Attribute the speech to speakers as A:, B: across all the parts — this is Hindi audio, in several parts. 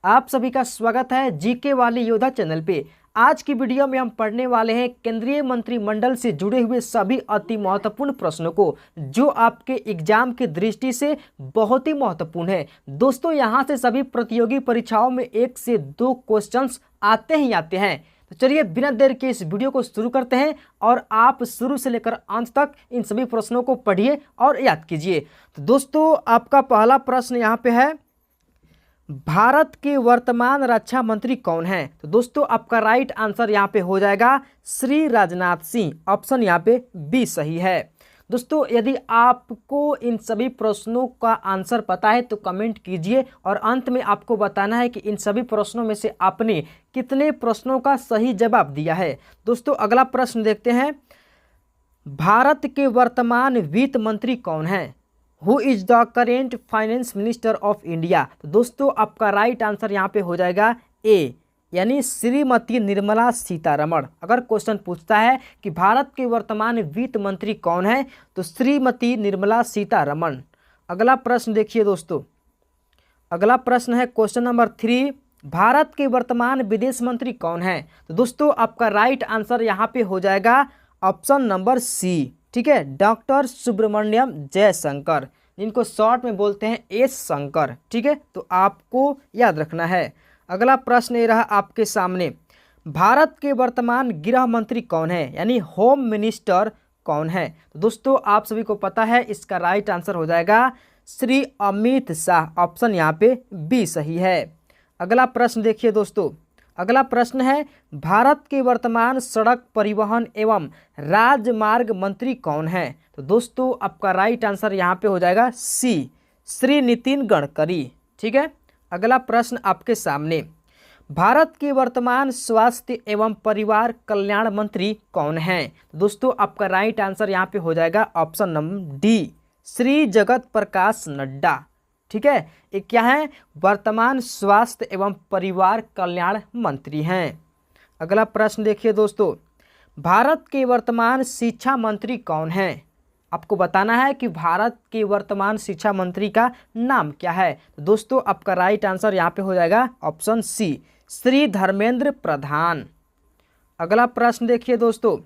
A: आप सभी का स्वागत है जीके वाले योद्धा चैनल पे। आज की वीडियो में हम पढ़ने वाले हैं केंद्रीय मंत्रिमंडल से जुड़े हुए सभी अति महत्वपूर्ण प्रश्नों को, जो आपके एग्जाम की दृष्टि से बहुत ही महत्वपूर्ण है। दोस्तों, यहाँ से सभी प्रतियोगी परीक्षाओं में 1 से 2 क्वेश्चंस आते ही आते हैं। तो चलिए बिना देर के इस वीडियो को शुरू करते हैं और आप शुरू से लेकर अंत तक इन सभी प्रश्नों को पढ़िए और याद कीजिए। तो दोस्तों, आपका पहला प्रश्न यहाँ पे है, भारत के वर्तमान रक्षा मंत्री कौन हैं? तो दोस्तों, आपका राइट आंसर यहाँ पे हो जाएगा श्री राजनाथ सिंह। ऑप्शन यहाँ पे बी सही है। दोस्तों, यदि आपको इन सभी प्रश्नों का आंसर पता है तो कमेंट कीजिए और अंत में आपको बताना है कि इन सभी प्रश्नों में से आपने कितने प्रश्नों का सही जवाब दिया है। दोस्तों, अगला प्रश्न देखते हैं, भारत के वर्तमान वित्त मंत्री कौन हैं? Who is the current finance minister of India? तो दोस्तों, आपका राइट आंसर यहाँ पे हो जाएगा ए, यानी श्रीमती निर्मला सीतारमण। अगर क्वेश्चन पूछता है कि भारत के वर्तमान वित्त मंत्री कौन है, तो श्रीमती निर्मला सीतारमण। अगला प्रश्न देखिए दोस्तों, अगला प्रश्न है क्वेश्चन नंबर 3, भारत के वर्तमान विदेश मंत्री कौन है? तो दोस्तों, आपका राइट आंसर यहाँ पे हो जाएगा ऑप्शन नंबर सी, ठीक है, डॉक्टर सुब्रमण्यम जयशंकर, जिनको शॉर्ट में बोलते हैं एस शंकर। ठीक है, तो आपको याद रखना है। अगला प्रश्न ये रहा आपके सामने, भारत के वर्तमान गृह मंत्री कौन है, यानी होम मिनिस्टर कौन है? तो दोस्तों, आप सभी को पता है, इसका राइट आंसर हो जाएगा श्री अमित शाह। ऑप्शन यहाँ पे बी सही है। अगला प्रश्न देखिए दोस्तों, अगला प्रश्न है, भारत के वर्तमान सड़क परिवहन एवं राजमार्ग मंत्री कौन है? तो दोस्तों, आपका राइट आंसर यहाँ पे हो जाएगा सी, श्री नितिन गडकरी। ठीक है, अगला प्रश्न आपके सामने, भारत के वर्तमान स्वास्थ्य एवं परिवार कल्याण मंत्री कौन है? तो दोस्तों, आपका राइट आंसर यहाँ पे हो जाएगा option number D, Shri Jagat Prakash Nadda. ठीक है, ये क्या है? वर्तमान स्वास्थ्य एवं परिवार कल्याण मंत्री हैं। अगला प्रश्न देखिए दोस्तों, भारत के वर्तमान शिक्षा मंत्री कौन हैं? आपको बताना है कि भारत के वर्तमान शिक्षा मंत्री का नाम क्या है। तो दोस्तों, आपका राइट आंसर यहाँ पे हो जाएगा ऑप्शन सी, श्री धर्मेंद्र प्रधान। अगला प्रश्न देखिए दोस्तों,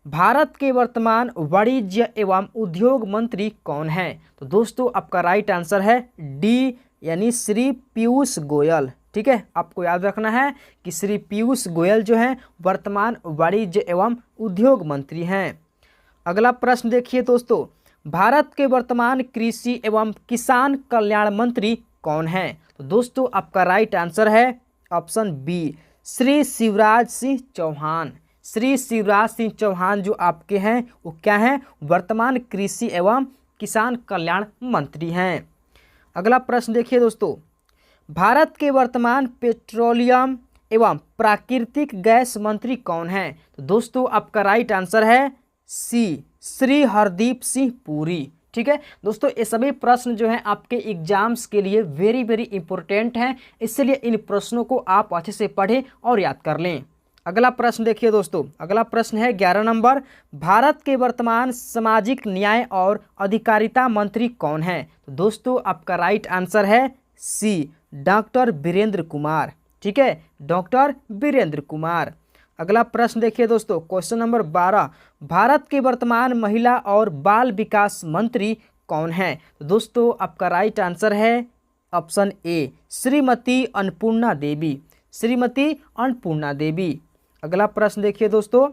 A: भारत के वर्तमान वाणिज्य एवं उद्योग मंत्री कौन हैं? तो दोस्तों, आपका राइट आंसर है डी, यानी श्री पीयूष गोयल। ठीक है, आपको याद रखना है कि श्री पीयूष गोयल जो हैं वर्तमान वाणिज्य एवं उद्योग मंत्री हैं। अगला प्रश्न देखिए दोस्तों, भारत के वर्तमान कृषि एवं किसान कल्याण मंत्री कौन हैं? तो दोस्तों, आपका राइट आंसर है ऑप्शन बी, श्री शिवराज सिंह चौहान। श्री शिवराज सिंह चौहान जो आपके हैं वो क्या हैं? वर्तमान कृषि एवं किसान कल्याण मंत्री हैं। अगला प्रश्न देखिए दोस्तों, भारत के वर्तमान पेट्रोलियम एवं प्राकृतिक गैस मंत्री कौन हैं? तो दोस्तों, आपका राइट आंसर है सी, श्री हरदीप सिंह पुरी। ठीक है दोस्तों, ये सभी प्रश्न जो हैं आपके एग्जाम्स के लिए वेरी इंपॉर्टेंट हैं, इसलिए इन प्रश्नों को आप अच्छे से पढ़ें और याद कर लें। अगला प्रश्न देखिए दोस्तों, अगला प्रश्न है 11 नंबर, भारत के वर्तमान सामाजिक न्याय और अधिकारिता मंत्री कौन है? तो दोस्तों, आपका राइट आंसर है सी, डॉक्टर वीरेंद्र कुमार। ठीक है, डॉक्टर वीरेंद्र कुमार। अगला प्रश्न देखिए दोस्तों, क्वेश्चन नंबर 12, भारत के वर्तमान महिला और बाल विकास मंत्री कौन है? तो दोस्तों, आपका राइट आंसर है ऑप्शन ए, श्रीमती अन्नपूर्णा देवी। श्रीमती अन्नपूर्णा देवी। अगला प्रश्न देखिए दोस्तों,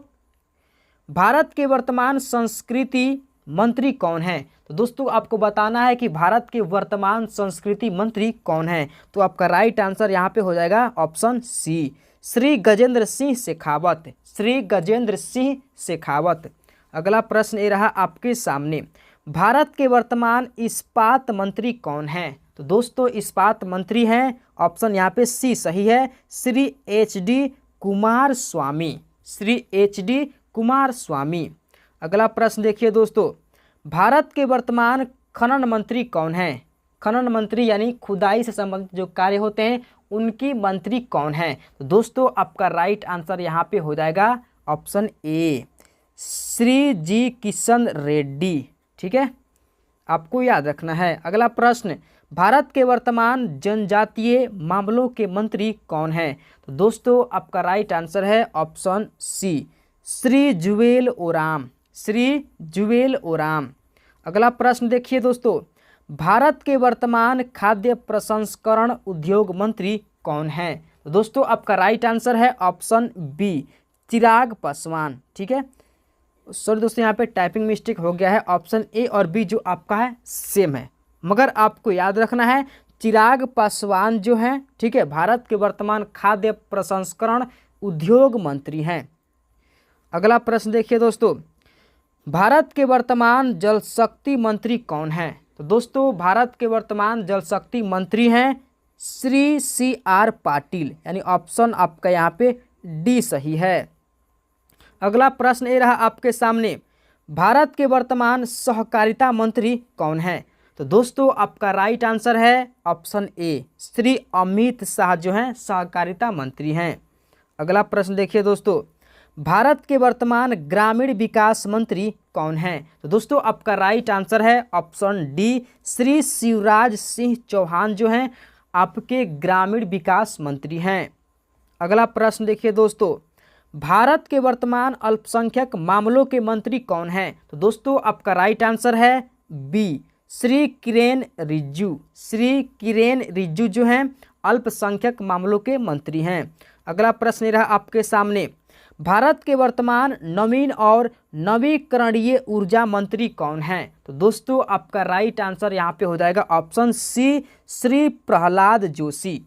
A: भारत के वर्तमान संस्कृति मंत्री कौन है? तो दोस्तों, आपको बताना है कि भारत के वर्तमान संस्कृति मंत्री कौन है। तो आपका राइट आंसर यहाँ पे हो जाएगा ऑप्शन सी, श्री गजेंद्र सिंह शेखावत। श्री गजेंद्र सिंह शेखावत। अगला प्रश्न ये रहा आपके सामने, भारत के वर्तमान इस्पात मंत्री कौन है? तो दोस्तों, इस्पात मंत्री हैं, ऑप्शन यहाँ पे सी सही है, श्री HD कुमार स्वामी। श्री HD कुमार स्वामी। अगला प्रश्न देखिए दोस्तों, भारत के वर्तमान खनन मंत्री कौन है? खनन मंत्री यानी खुदाई से संबंधित जो कार्य होते हैं उनकी मंत्री कौन है? तो दोस्तों, आपका राइट आंसर यहाँ पे हो जाएगा ऑप्शन ए, श्री जी किशन रेड्डी। ठीक है, आपको याद रखना है। अगला प्रश्न, भारत के वर्तमान जनजातीय मामलों के मंत्री कौन हैं? तो दोस्तों आपका राइट आंसर है ऑप्शन सी, श्री जुवेल ओराम, श्री जुवेल ओराम। अगला प्रश्न देखिए दोस्तों, भारत के वर्तमान खाद्य प्रसंस्करण उद्योग मंत्री कौन हैं? तो दोस्तों आपका राइट आंसर है ऑप्शन बी, चिराग पासवान। ठीक है, सॉरी दोस्तों यहाँ पे टाइपिंग मिस्टेक हो गया है, ऑप्शन ए और बी जो आपका है सेम है, मगर आपको याद रखना है चिराग पासवान जो हैं, ठीक है, भारत के वर्तमान खाद्य प्रसंस्करण उद्योग मंत्री हैं। अगला प्रश्न देखिए दोस्तों, भारत के वर्तमान जल शक्ति मंत्री कौन हैं? तो दोस्तों भारत के वर्तमान जल शक्ति मंत्री हैं श्री CR पाटिल, यानी ऑप्शन आपका यहाँ पे डी सही है। अगला प्रश्न ये रहा आपके सामने, भारत के वर्तमान सहकारिता मंत्री कौन हैं? तो दोस्तों आपका राइट आंसर है ऑप्शन ए, श्री अमित शाह जो हैं सहकारिता मंत्री हैं। अगला प्रश्न देखिए दोस्तों, भारत के वर्तमान ग्रामीण विकास मंत्री कौन हैं? तो दोस्तों आपका राइट आंसर है ऑप्शन डी, श्री शिवराज सिंह चौहान जो हैं आपके ग्रामीण विकास मंत्री हैं। अगला प्रश्न देखिए दोस्तों, भारत के वर्तमान अल्पसंख्यक मामलों के मंत्री कौन हैं? तो दोस्तों आपका राइट आंसर है बी, श्री किरेन रिजिजू, श्री किरेन रिजिजू जो हैं अल्पसंख्यक मामलों के मंत्री हैं। अगला प्रश्न रहा आपके सामने, भारत के वर्तमान नवीन और नवीकरणीय ऊर्जा मंत्री कौन हैं? तो दोस्तों आपका राइट आंसर यहाँ पे हो जाएगा ऑप्शन सी, श्री प्रहलाद जोशी।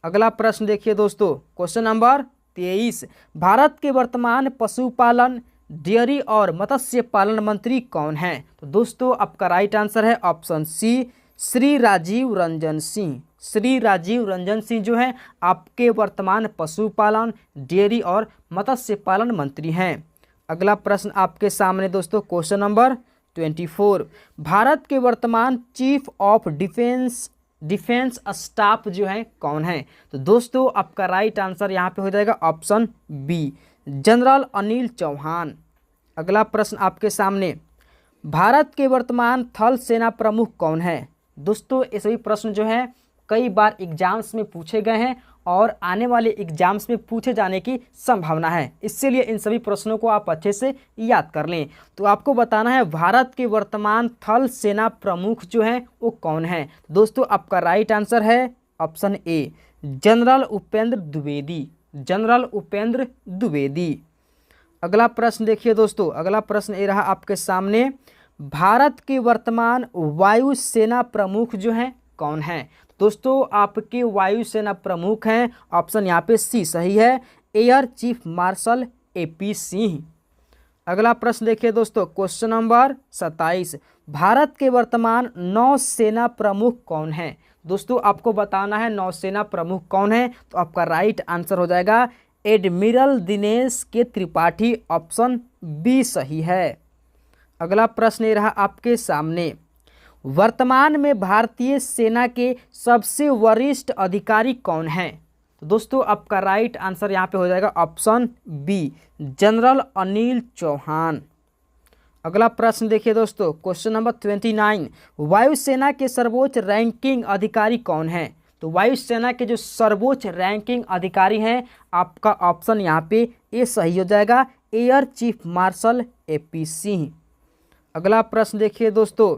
A: अगला प्रश्न देखिए दोस्तों, क्वेश्चन नंबर 23, भारत के वर्तमान पशुपालन, डेयरी और मत्स्य पालन मंत्री कौन हैं? तो दोस्तों आपका राइट आंसर है ऑप्शन सी, श्री राजीव रंजन सिंह, श्री राजीव रंजन सिंह जो हैं आपके वर्तमान पशुपालन, डेयरी और मत्स्य पालन मंत्री हैं। अगला प्रश्न आपके सामने दोस्तों, क्वेश्चन नंबर 24, भारत के वर्तमान चीफ ऑफ डिफेंस स्टाफ जो है कौन है? तो दोस्तों आपका राइट आंसर यहाँ पे हो जाएगा option B, general Anil Chauhan. अगला प्रश्न आपके सामने, भारत के वर्तमान थल सेना प्रमुख कौन है? दोस्तों ये सभी प्रश्न जो हैं कई बार एग्जाम्स में पूछे गए हैं और आने वाले एग्जाम्स में पूछे जाने की संभावना है, इसलिए इन सभी प्रश्नों को आप अच्छे से याद कर लें। तो आपको बताना है भारत के वर्तमान थल सेना प्रमुख जो हैं वो कौन है? दोस्तों आपका राइट आंसर है option A, general Upendra Dwivedi, general Upendra Dwivedi. अगला प्रश्न देखिए दोस्तों, अगला प्रश्न ये रहा आपके सामने, भारत के वर्तमान वायुसेना प्रमुख जो हैं कौन हैं? दोस्तों आपके वायुसेना प्रमुख हैं, ऑप्शन यहाँ पे सी सही है, air chief marshal AP Singh. अगला प्रश्न देखिए दोस्तों, क्वेश्चन नंबर 27, भारत के वर्तमान नौसेना प्रमुख कौन हैं? दोस्तों आपको बताना है नौसेना प्रमुख कौन है, तो आपका राइट आंसर हो जाएगा एडमिरल दिनेश के त्रिपाठी, ऑप्शन बी सही है। अगला प्रश्न ये रहा आपके सामने, वर्तमान में भारतीय सेना के सबसे वरिष्ठ अधिकारी कौन हैं? तो दोस्तों आपका राइट आंसर यहाँ पे हो जाएगा option B, general Anil Chauhan. अगला प्रश्न देखिए दोस्तों, क्वेश्चन नंबर 29, वायुसेना के सर्वोच्च रैंकिंग अधिकारी कौन हैं? तो वायुसेना के जो सर्वोच्च रैंकिंग अधिकारी हैं आपका ऑप्शन यहाँ पे ए सही हो जाएगा, air chief marshal AP Singh. अगला प्रश्न देखिए दोस्तों,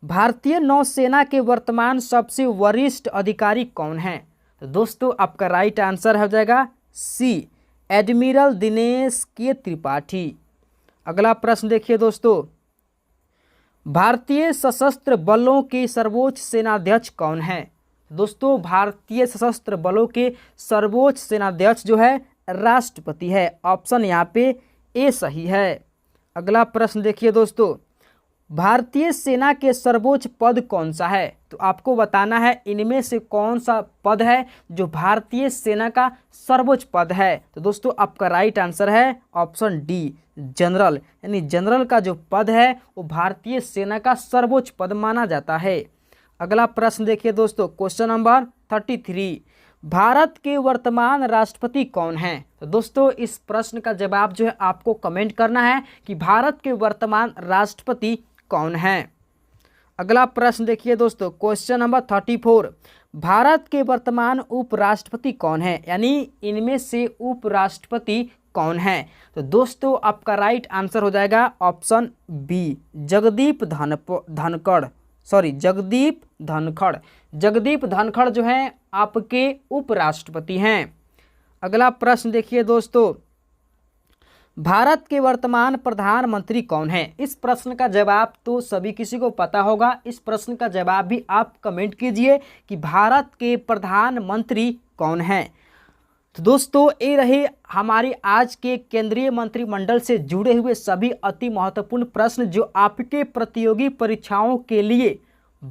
A: भारतीय नौसेना के वर्तमान सबसे वरिष्ठ अधिकारी कौन हैं? तो दोस्तों आपका राइट आंसर हो जाएगा सी, एडमिरल दिनेश के त्रिपाठी। अगला प्रश्न देखिए दोस्तों, भारतीय सशस्त्र बलों के सर्वोच्च सेनाध्यक्ष कौन हैं? दोस्तों भारतीय सशस्त्र बलों के सर्वोच्च सेनाध्यक्ष जो है राष्ट्रपति है, ऑप्शन यहाँ पे ए सही है। अगला प्रश्न देखिए दोस्तों, भारतीय सेना के सर्वोच्च पद कौन सा है? तो आपको बताना है इनमें से कौन सा पद है जो भारतीय सेना का सर्वोच्च पद है। तो दोस्तों आपका राइट आंसर है ऑप्शन डी, जनरल, यानी जनरल का जो पद है वो भारतीय सेना का सर्वोच्च पद माना जाता है। अगला प्रश्न देखिए दोस्तों, क्वेश्चन नंबर 33, भारत के वर्तमान राष्ट्रपति कौन हैं? तो दोस्तों इस प्रश्न का जवाब जो है आपको कमेंट करना है कि भारत के वर्तमान राष्ट्रपति कौन हैं। अगला प्रश्न देखिए दोस्तों, क्वेश्चन नंबर 34, भारत के वर्तमान उपराष्ट्रपति कौन है, यानी इनमें से उपराष्ट्रपति कौन है। तो दोस्तों आपका राइट आंसर हो जाएगा ऑप्शन बी, जगदीप धनखड़। जगदीप धनखड़ जो है आपके उपराष्ट्रपति हैं। अगला प्रश्न देखिए दोस्तों, भारत के वर्तमान प्रधानमंत्री कौन है। इस प्रश्न का जवाब तो सभी किसी को पता होगा, इस प्रश्न का जवाब भी आप कमेंट कीजिए कि भारत के प्रधानमंत्री कौन है। तो दोस्तों ये रहे हमारे आज के केंद्रीय मंत्रिमंडल से जुड़े हुए सभी अति महत्वपूर्ण प्रश्न जो आपके प्रतियोगी परीक्षाओं के लिए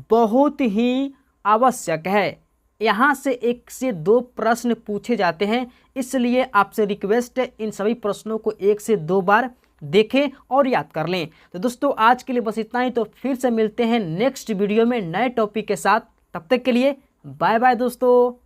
A: बहुत ही आवश्यक है। यहाँ से 1 से 2 प्रश्न पूछे जाते हैं, इसलिए आपसे रिक्वेस्ट है इन सभी प्रश्नों को 1 से 2 बार देखें और याद कर लें। तो दोस्तों आज के लिए बस इतना ही, तो फिर से मिलते हैं नेक्स्ट वीडियो में नए टॉपिक के साथ। तब तक के लिए बाय बाय दोस्तों।